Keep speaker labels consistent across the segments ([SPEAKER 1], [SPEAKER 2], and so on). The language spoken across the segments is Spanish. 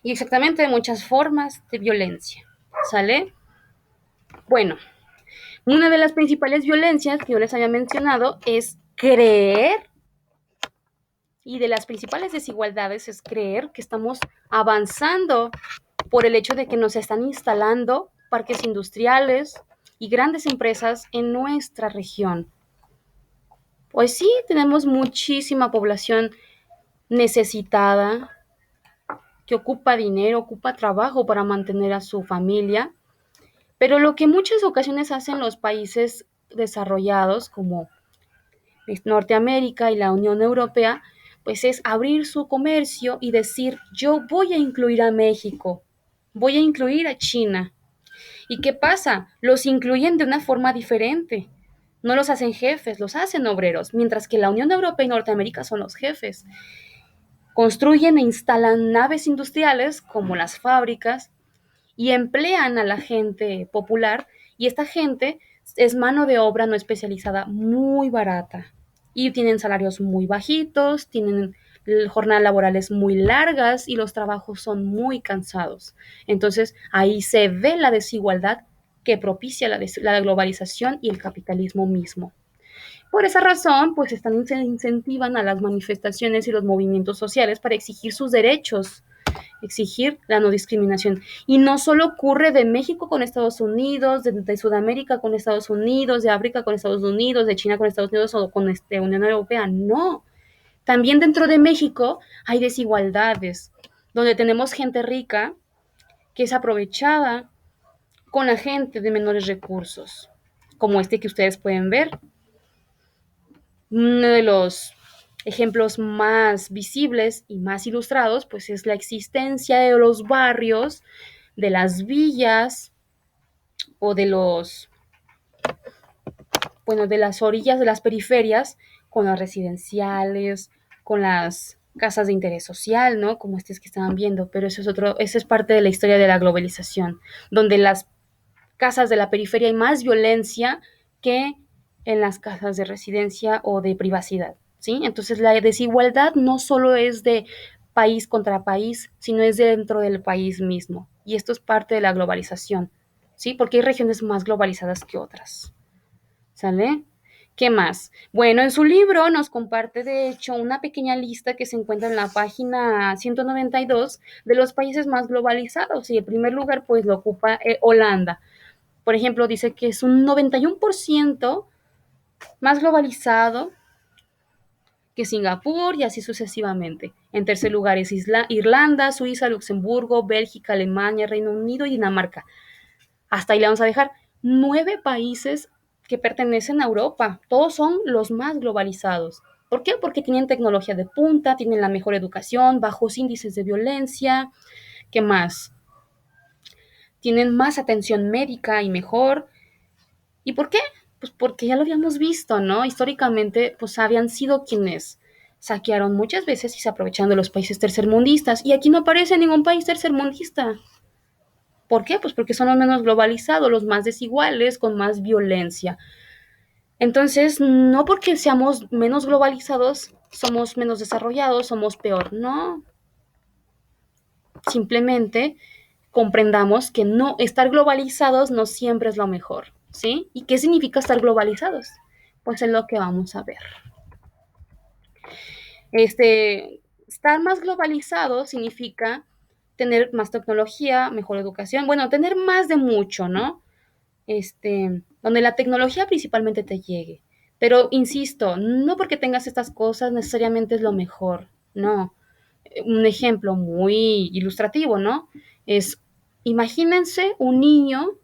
[SPEAKER 1] y exactamente de muchas formas de violencia, ¿sale? Bueno, una de las principales violencias que yo les había mencionado es creer, y de las principales desigualdades es creer que estamos avanzando por el hecho de que nos están instalando parques industriales y grandes empresas en nuestra región. Pues sí, tenemos muchísima población necesitada, que ocupa dinero, ocupa trabajo para mantener a su familia, pero lo que en muchas ocasiones hacen los países desarrollados como Norteamérica y la Unión Europea, pues es abrir su comercio y decir, yo voy a incluir a México, voy a incluir a China. ¿Y qué pasa? Los incluyen de una forma diferente. No los hacen jefes, los hacen obreros, mientras que la Unión Europea y Norteamérica son los jefes. Construyen e instalan naves industriales como las fábricas y emplean a la gente popular, y esta gente es mano de obra no especializada muy barata y tienen salarios muy bajitos, tienen jornadas laborales muy largas y los trabajos son muy cansados. Entonces ahí se ve la desigualdad que propicia la globalización y el capitalismo mismo. Por esa razón, pues incentivan a las manifestaciones y los movimientos sociales para exigir sus derechos, exigir la no discriminación. Y no solo ocurre de México con Estados Unidos, de Sudamérica con Estados Unidos, de África con Estados Unidos, de China con Estados Unidos o con Unión Europea, no. También dentro de México hay desigualdades, donde tenemos gente rica que es aprovechada con la gente de menores recursos, como este que ustedes pueden ver. Uno de los ejemplos más visibles y más ilustrados, pues es la existencia de los barrios, de las villas o de los, bueno, de las orillas de las periferias, con las residenciales, con las casas de interés social, ¿no? Como este que estaban viendo, pero eso es parte de la historia de la globalización, donde las casas de la periferia hay más violencia que en las casas de residencia o de privacidad, ¿sí? Entonces la desigualdad no solo es de país contra país, sino es dentro del país mismo. Y esto es parte de la globalización, ¿sí? Porque hay regiones más globalizadas que otras, ¿sale? ¿Qué más? Bueno, en su libro nos comparte, de hecho, una pequeña lista que se encuentra en la página 192 de los países más globalizados. Y el primer lugar, pues, lo ocupa Holanda. Por ejemplo, dice que es un 91% más globalizado que Singapur y así sucesivamente. En tercer lugar es Irlanda, Suiza, Luxemburgo, Bélgica, Alemania, Reino Unido y Dinamarca. Hasta ahí le vamos a dejar 9 países que pertenecen a Europa. Todos son los más globalizados. ¿Por qué? Porque tienen tecnología de punta, tienen la mejor educación, bajos índices de violencia. ¿Qué más? Tienen más atención médica y mejor. ¿Y por qué? Pues porque ya lo habíamos visto, ¿no? Históricamente, pues habían sido quienes saquearon muchas veces y se aprovecharon de los países tercermundistas. Y aquí no aparece ningún país tercermundista. ¿Por qué? Pues porque son los menos globalizados, los más desiguales, con más violencia. Entonces, no porque seamos menos globalizados, somos menos desarrollados, somos peor. No, simplemente comprendamos que no estar globalizados no siempre es lo mejor, ¿sí? ¿Y qué significa estar globalizados? Pues es lo que vamos a ver. Estar más globalizado significa tener más tecnología, mejor educación, bueno, tener más de mucho, ¿no? Donde la tecnología principalmente te llegue. Pero insisto, no porque tengas estas cosas necesariamente es lo mejor, no. Un ejemplo muy ilustrativo, ¿no? Es, imagínense un niño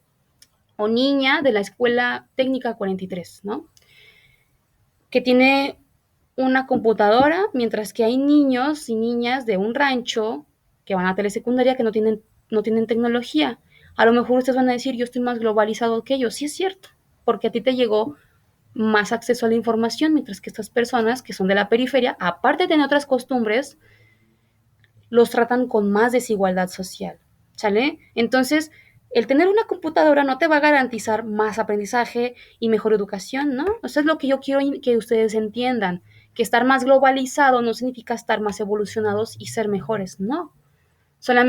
[SPEAKER 1] o niña de la Escuela Técnica 43, ¿no? Que tiene una computadora, mientras que hay niños y niñas de un rancho que van a telesecundaria que no tienen tecnología. A lo mejor ustedes van a decir, yo estoy más globalizado que ellos. Sí es cierto, porque a ti te llegó más acceso a la información, mientras que estas personas que son de la periferia, aparte de tener otras costumbres, los tratan con más desigualdad social, ¿sale? Entonces, el tener una computadora no te va a garantizar más aprendizaje y mejor educación, ¿no? Eso es lo que yo quiero que ustedes entiendan, que estar más globalizado no significa estar más evolucionados y ser mejores, no. Solamente